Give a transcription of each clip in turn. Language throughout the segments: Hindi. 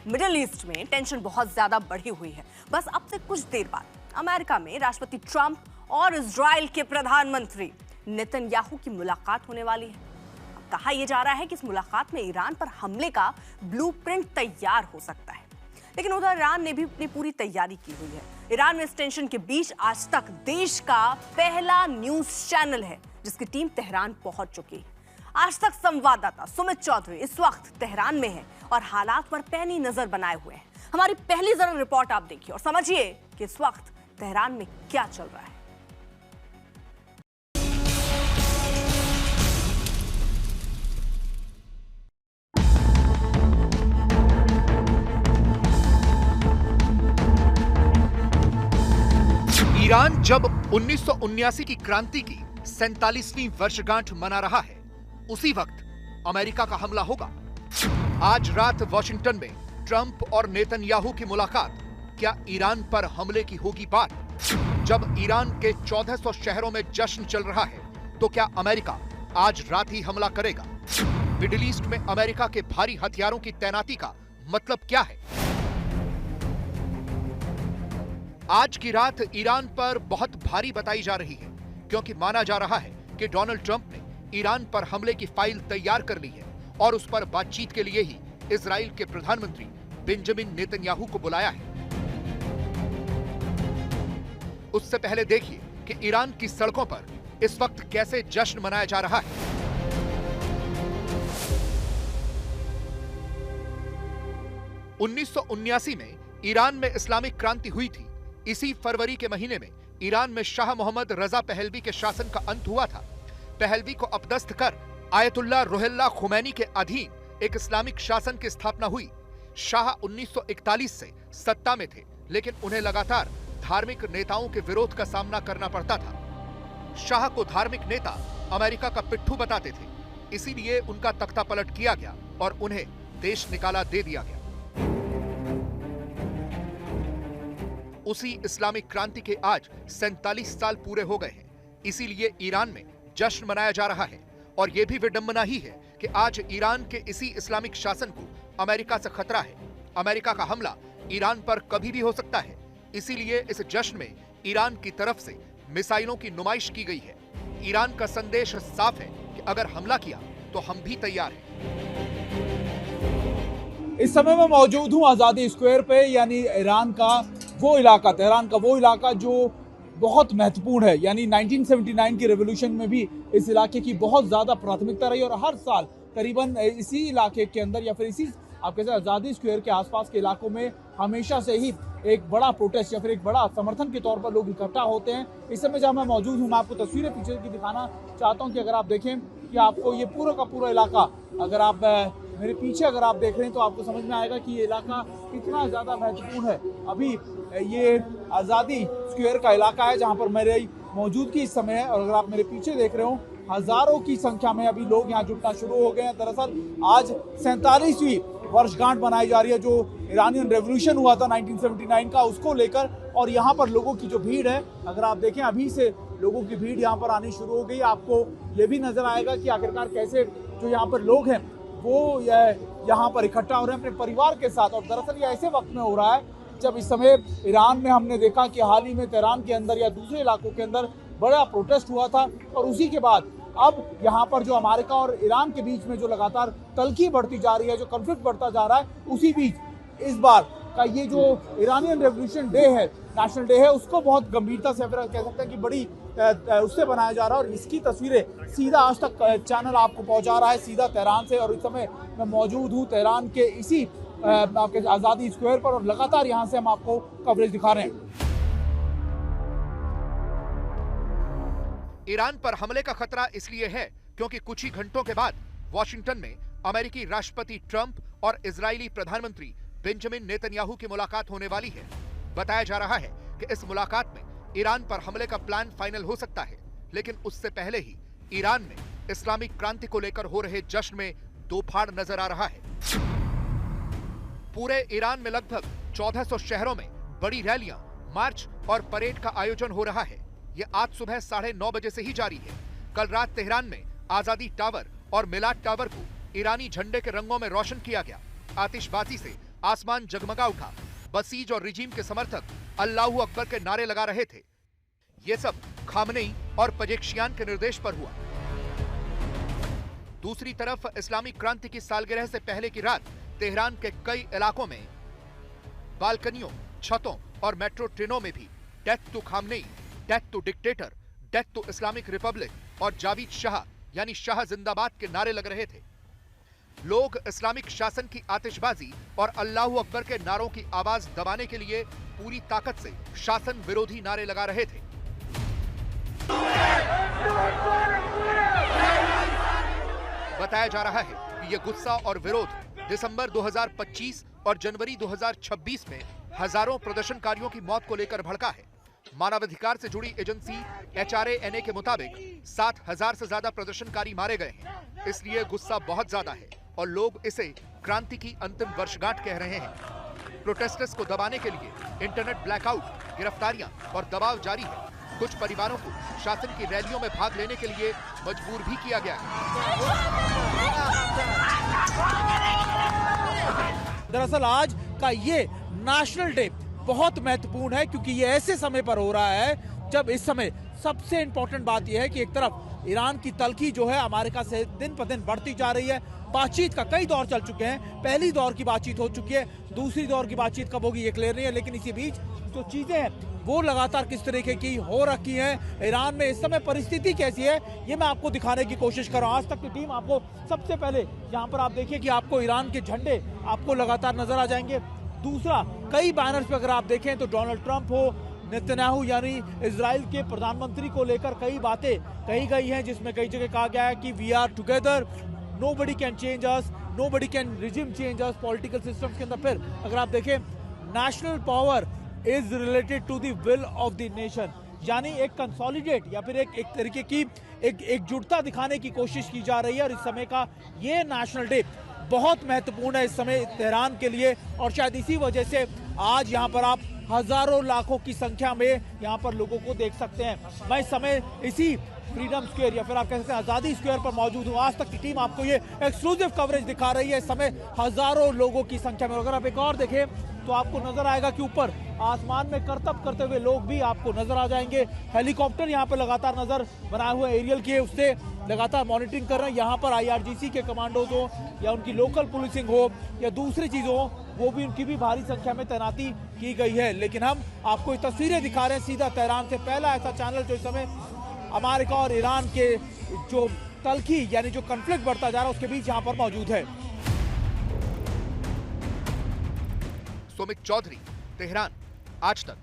मिडिल ईस्ट में टेंशन बहुत ज्यादा बढ़ी हुई है। बस अब से कुछ देर बाद अमेरिका में राष्ट्रपति ट्रंप और इजराइल के प्रधानमंत्री नेतन्याहू की मुलाकात होने वाली है। अब कहा यह जा रहा है कि इस मुलाकात में ईरान पर हमले का ब्लूप्रिंट तैयार हो सकता है, लेकिन उधर ईरान ने भी अपनी पूरी तैयारी की हुई है। ईरान में इस टेंशन के बीच आज तक देश का पहला न्यूज चैनल है जिसकी टीम तेहरान पहुंच चुकी है। आज तक संवाददाता सुमित चौधरी इस वक्त तेहरान में है और हालात पर पैनी नजर बनाए हुए हैं। हमारी पहली जरा रिपोर्ट आप देखिए और समझिए कि इस वक्त तेहरान में क्या चल रहा है। ईरान जब 1979 की क्रांति की 47वीं वर्षगांठ मना रहा है, उसी वक्त अमेरिका का हमला होगा। आज रात वॉशिंगटन में ट्रंप और नेतन्याहू की मुलाकात, क्या ईरान पर हमले की होगी बात? जब ईरान के 1400 शहरों में जश्न चल रहा है, तो क्या अमेरिका आज रात ही हमला करेगा? मिडिल ईस्ट में अमेरिका के भारी हथियारों की तैनाती का मतलब क्या है? आज की रात ईरान पर बहुत भारी बताई जा रही है, क्योंकि माना जा रहा है कि डोनाल्ड ट्रंप ने ईरान पर हमले की फाइल तैयार कर ली है और उस पर बातचीत के लिए ही इजराइल के प्रधानमंत्री बेंजामिन नेतन्याहू को बुलाया है। उससे पहले देखिए कि ईरान की सड़कों पर इस वक्त कैसे जश्न मनाया जा रहा है। उन्नीस में ईरान में इस्लामिक क्रांति हुई थी। इसी फरवरी के महीने में ईरान में शाह मोहम्मद रजा पहलवी के शासन का अंत हुआ था। पहलवी को अपदस्थ कर आयतुल्लाह रुहुल्लाह खुमैनी के अधीन एक इस्लामिक शासन की स्थापना हुई। शाह 1941 से सत्ता में थे, लेकिन उन्हें लगातार धार्मिक नेताओं के विरोध का सामना करना पड़ता था। शाह को धार्मिक नेता अमेरिका का पिट्ठू बताते थे, इसीलिए उनका तख्ता पलट किया गया और उन्हें देश निकाला दे दिया गया। उसी इस्लामिक क्रांति के आज 47 साल पूरे हो गए हैं, इसीलिए ईरान में जश्न मनाया जा रहा है। और यह भी विडंबना ही है कि आज ईरान के इसी इस्लामिक शासन को अमेरिका से खतरा है। अमेरिका का हमला ईरान पर कभी भी हो सकता है, इसीलिए इस जश्न में ईरान की तरफ से मिसाइलों की नुमाइश की गई है। ईरान का संदेश साफ है कि अगर हमला किया तो हम भी तैयार हैं। इस समय मैं मौजूद हूं आज़ादी स्क्वायर पे, यानी ईरान का वो इलाका, तेहरान का वो इलाका जो बहुत महत्वपूर्ण है। यानी 1979 की रेवोल्यूशन में भी इस इलाके की बहुत ज़्यादा प्राथमिकता रही और हर साल करीबन इसी इलाके के अंदर या फिर इसी आप कह सकते आज़ादी स्क्वायर के आसपास के इलाकों में हमेशा से ही एक बड़ा प्रोटेस्ट या फिर एक बड़ा समर्थन के तौर पर लोग इकट्ठा होते हैं। इस समय जहाँ मैं मौजूद हूँ, मैं आपको तस्वीरें पीछे की दिखाना चाहता हूँ कि अगर आप देखें कि आपको ये पूरा का पूरा इलाका, अगर आप मेरे पीछे अगर आप देख रहे हैं तो आपको समझ में आएगा कि ये इलाका कितना ज़्यादा महत्वपूर्ण है। अभी ये आज़ादी स्क्वायर का इलाका है जहाँ पर मेरी मौजूदगी इस समय है और अगर आप मेरे पीछे देख रहे हो, हजारों की संख्या में अभी लोग यहाँ जुटना शुरू हो गए हैं। दरअसल आज 47वीं वर्षगांठ मनाई जा रही है जो ईरानियन रेवोल्यूशन हुआ था 1979 का, उसको लेकर। और यहाँ पर लोगों की जो भीड़ है, अगर आप देखें अभी से लोगों की भीड़ यहाँ पर आनी शुरू हो गई। आपको ये भी नजर आएगा कि आखिरकार कैसे जो यहाँ पर लोग हैं वो यहाँ पर इकट्ठा हो रहे हैं अपने परिवार के साथ। और दरअसल ये ऐसे वक्त में हो रहा है जब इस समय ईरान में हमने देखा कि हाल ही में तेहरान के अंदर या दूसरे इलाकों के अंदर बड़ा प्रोटेस्ट हुआ था और उसी के बाद अब यहाँ पर जो अमेरिका और ईरान के बीच में जो लगातार तल्खी बढ़ती जा रही है, जो कॉन्फ्लिक्ट बढ़ता जा रहा है, उसी बीच इस बार का ये जो ईरानियन रेवोल्यूशन डे है, नेशनल डे है, उसको बहुत गंभीरता से फिर कह सकते हैं कि बड़ी उससे बनाया जा रहा है। और इसकी तस्वीरें सीधा आज तक चैनल आपको पहुंचा रहा है, सीधा तेहरान से। और इस समय मैं मौजूद हूँ तेहरान के इसी आपके आज़ादी स्क्वायर पर और लगातार यहाँ से हम आपको कवरेज दिखा रहे हैं। ईरान पर हमले का खतरा इसलिए है क्योंकि कुछ ही घंटों के बाद वॉशिंगटन में अमेरिकी राष्ट्रपति ट्रंप और इजरायली प्रधानमंत्री बेंजामिन नेतन्याहू की मुलाकात होने वाली है। बताया जा रहा है कि इस मुलाकात में ईरान पर हमले का प्लान फाइनल हो सकता है, लेकिन उससे पहले ही ईरान में इस्लामिक क्रांति को लेकर हो रहे जश्न में दो फाड़ नजर आ रहा है। पूरे ईरान में लगभग 1400 शहरों में बड़ी रैलियां, मार्च और परेड का आयोजन हो रहा है। यह आज सुबह 9:30 बजे से ही जारी है। कल रात तेहरान में आजादी टावर और मिलाद टावर को ईरानी झंडे के रंगों में रोशन किया गया। आतिशबाजी से आसमान जगमगा उठा। बसीज और रिजीम के समर्थक अल्लाहू अकबर के नारे लगा रहे थे। ये सब खामनेई और पजेशियान के निर्देश पर हुआ। दूसरी तरफ इस्लामिक क्रांति की सालगिरह से पहले की रात तेहरान के कई इलाकों में बालकनियों, छतों और मेट्रो ट्रेनों में भी death to Khamenei, death to dictator, death to Islamic republic और जावेद शाह यानी शाह जिंदाबाद के नारे लग रहे थे। लोग इस्लामिक शासन की आतिशबाजी और अल्लाहू अकबर के नारों की आवाज दबाने के लिए पूरी ताकत से शासन विरोधी नारे लगा रहे थे। बताया जा रहा है कि यह गुस्सा और विरोध दिसंबर 2025 और जनवरी 2026 में हजारों प्रदर्शनकारियों की मौत को लेकर भड़का है। मानवाधिकार से जुड़ी एजेंसी HRANA के मुताबिक 7,000 से ज्यादा प्रदर्शनकारी मारे गए हैं। इसलिए गुस्सा बहुत ज्यादा है और लोग इसे क्रांति की अंतिम वर्षगांठ कह रहे हैं। प्रोटेस्टर्स को दबाने के लिए इंटरनेट ब्लैकआउट, गिरफ्तारियां और दबाव जारी है। कुछ परिवारों को शासन की रैलियों में भाग लेने के लिए मजबूर भी किया गया है। दरअसल आज का ये नेशनल डे बहुत महत्वपूर्ण है क्योंकि ये ऐसे समय पर हो रहा है जब इस समय सबसे इंपॉर्टेंट बात यह है कि एक तरफ ईरान की तलखी जो है अमेरिका से दिन पर दिन बढ़ती जा रही है। बातचीत का कई दौर चल चुके हैं। पहली दौर की बातचीत हो चुकी है, दूसरी दौर की बातचीत कब होगी ये क्लियर नहीं है, लेकिन इसी बीच जो चीजें हैं वो लगातार किस तरीके की हो रखी हैं। ईरान में इस समय परिस्थिति कैसी है ये मैं आपको दिखाने की कोशिश कर रहा हूँ। आज तक की टीम आपको सबसे पहले यहाँ पर आप देखिए कि आपको ईरान के झंडे आपको लगातार नजर आ जाएंगे। दूसरा, कई बैनर्स पे अगर आप देखें तो डोनाल्ड ट्रंप हो, नेतन्याहू यानी इजराइल के प्रधानमंत्री को लेकर कई बातें कही गई हैं, जिसमें कई जगह कहा गया है कि we are together, nobody can change us, nobody can regime change us. Political system के अंदर फिर अगर आप देखें national power is related to the will of the nation, यानी एक कंसोलिडेट या फिर एक तरीके की एकजुटता दिखाने की कोशिश की जा रही है। और इस समय का ये नेशनल डे बहुत महत्वपूर्ण है इस समय तेहरान के लिए और शायद इसी वजह से आज यहाँ पर आप हजारों लाखों की संख्या में यहाँ पर लोगों को देख सकते हैं। मैं इस समय इसी फ्रीडम स्क्वायर या फिर आप कह सकते हैं आजादी स्क्वायर पर मौजूद हूँ। आज तक की टीम आपको ये एक्सक्लूसिव कवरेज दिखा रही है। इस समय हजारों लोगों की संख्या में, अगर आप एक और देखें तो आपको नजर आएगा कि ऊपर आसमान में करतब करते हुए लोग भी आपको नजर आ जाएंगे। हेलीकॉप्टर यहाँ पर लगातार नजर बनाए हुए एरियल के उससे लगातार मॉनिटरिंग कर रहे हैं। यहाँ पर IRGC के कमांडोज हो या उनकी लोकल पुलिसिंग हो या दूसरी चीजों हो, वो भी उनकी भी भारी संख्या में तैनाती की गई है। लेकिन हम आपको ये तस्वीरें दिखा रहे हैं सीधा तेहरान से। पहला ऐसा चैनल जो इस समय अमेरिका और ईरान के जो तलखी यानी जो कॉन्फ्लिक्ट बढ़ता जा रहा है उसके बीच यहाँ पर मौजूद है। सुमित चौधरी, तेहरान, आज तक।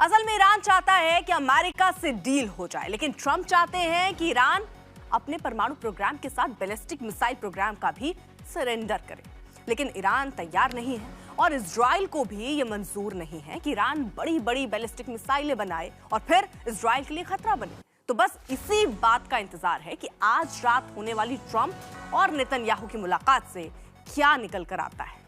असल में ईरान चाहता है कि अमेरिका से डील हो जाए, लेकिन ट्रंप चाहते हैं कि ईरान अपने परमाणु प्रोग्राम के साथ बैलिस्टिक मिसाइल प्रोग्राम का भी सरेंडर करे। लेकिन ईरान तैयार नहीं है और इजराइल को भी ये मंजूर नहीं है कि ईरान बड़ी बड़ी बैलिस्टिक मिसाइलें बनाए और फिर इजराइल के लिए खतरा बने। तो बस इसी बात का इंतजार है कि आज रात होने वाली ट्रंप और नेतन्याहू की मुलाकात से क्या निकल कर आता है।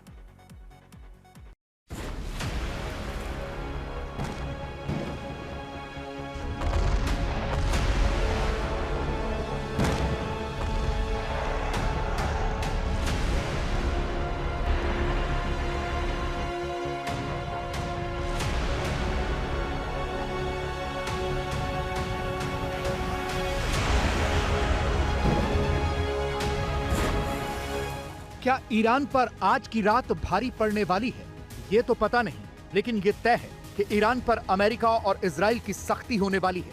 क्या ईरान पर आज की रात भारी पड़ने वाली है? ये तो पता नहीं, लेकिन ये तय है कि ईरान पर अमेरिका और इजराइल की सख्ती होने वाली है।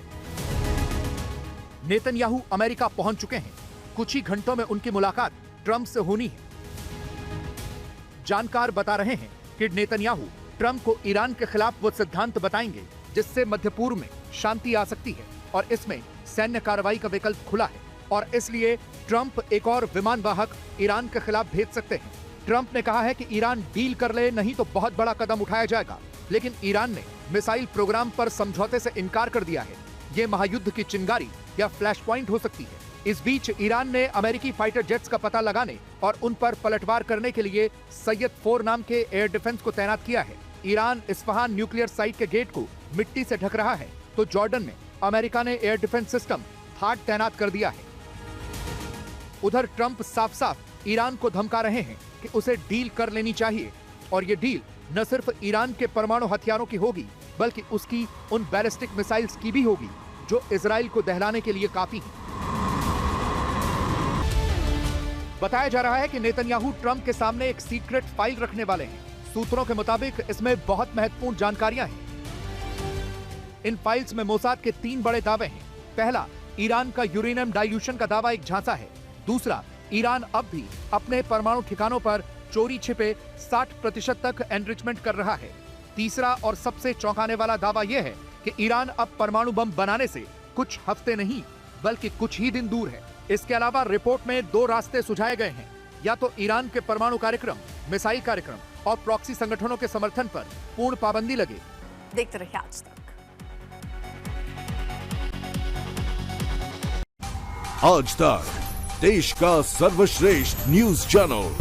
नेतन्याहू अमेरिका पहुंच चुके हैं। कुछ ही घंटों में उनकी मुलाकात ट्रंप से होनी है। जानकार बता रहे हैं कि नेतन्याहू ट्रंप को ईरान के खिलाफ वो सिद्धांत बताएंगे जिससे मध्य पूर्व में शांति आ सकती है और इसमें सैन्य कार्रवाई का विकल्प खुला है और इसलिए ट्रंप एक और विमान वाहक ईरान के खिलाफ भेज सकते हैं। ट्रंप ने कहा है कि ईरान डील कर ले, नहीं तो बहुत बड़ा कदम उठाया जाएगा। लेकिन ईरान ने मिसाइल प्रोग्राम पर समझौते से इनकार कर दिया है। ये महायुद्ध की चिंगारी या फ्लैश पॉइंट हो सकती है। इस बीच ईरान ने अमेरिकी फाइटर जेट्स का पता लगाने और उन पर पलटवार करने के लिए सैयद 4 नाम के एयर डिफेंस को तैनात किया है। ईरान इस्फहान न्यूक्लियर साइट के गेट को मिट्टी से ढक रहा है, तो जॉर्डन में अमेरिका ने एयर डिफेंस सिस्टम थाड तैनात कर दिया है। उधर ट्रंप साफ साफ ईरान को धमका रहे हैं कि उसे डील कर लेनी चाहिए, और ये डील न सिर्फ ईरान के परमाणु हथियारों की होगी बल्कि उसकी उन बैलिस्टिक मिसाइल्स की भी होगी जो इजराइल को दहलाने के लिए काफी हैं। बताया जा रहा है कि नेतन्याहू ट्रंप के सामने एक सीक्रेट फाइल रखने वाले हैं। सूत्रों के मुताबिक इसमें बहुत महत्वपूर्ण जानकारियां हैं। इन फाइल्स में मोसाद के 3 बड़े दावे हैं। पहला, ईरान का यूरेनियम डाइल्यूशन का दावा एक झांसा है। दूसरा, ईरान अब भी अपने परमाणु ठिकानों पर चोरी छिपे 60% तक एनरिचमेंट कर रहा है। तीसरा और सबसे चौंकाने वाला दावा यह है कि ईरान अब परमाणु बम बनाने से कुछ हफ्ते नहीं बल्कि कुछ ही दिन दूर है। इसके अलावा रिपोर्ट में 2 रास्ते सुझाए गए हैं, या तो ईरान के परमाणु कार्यक्रम, मिसाइल कार्यक्रम और प्रॉक्सी संगठनों के समर्थन पर पूर्ण पाबंदी लगे। देखते रहिए आज तक। आज तक देश का सर्वश्रेष्ठ न्यूज चैनल।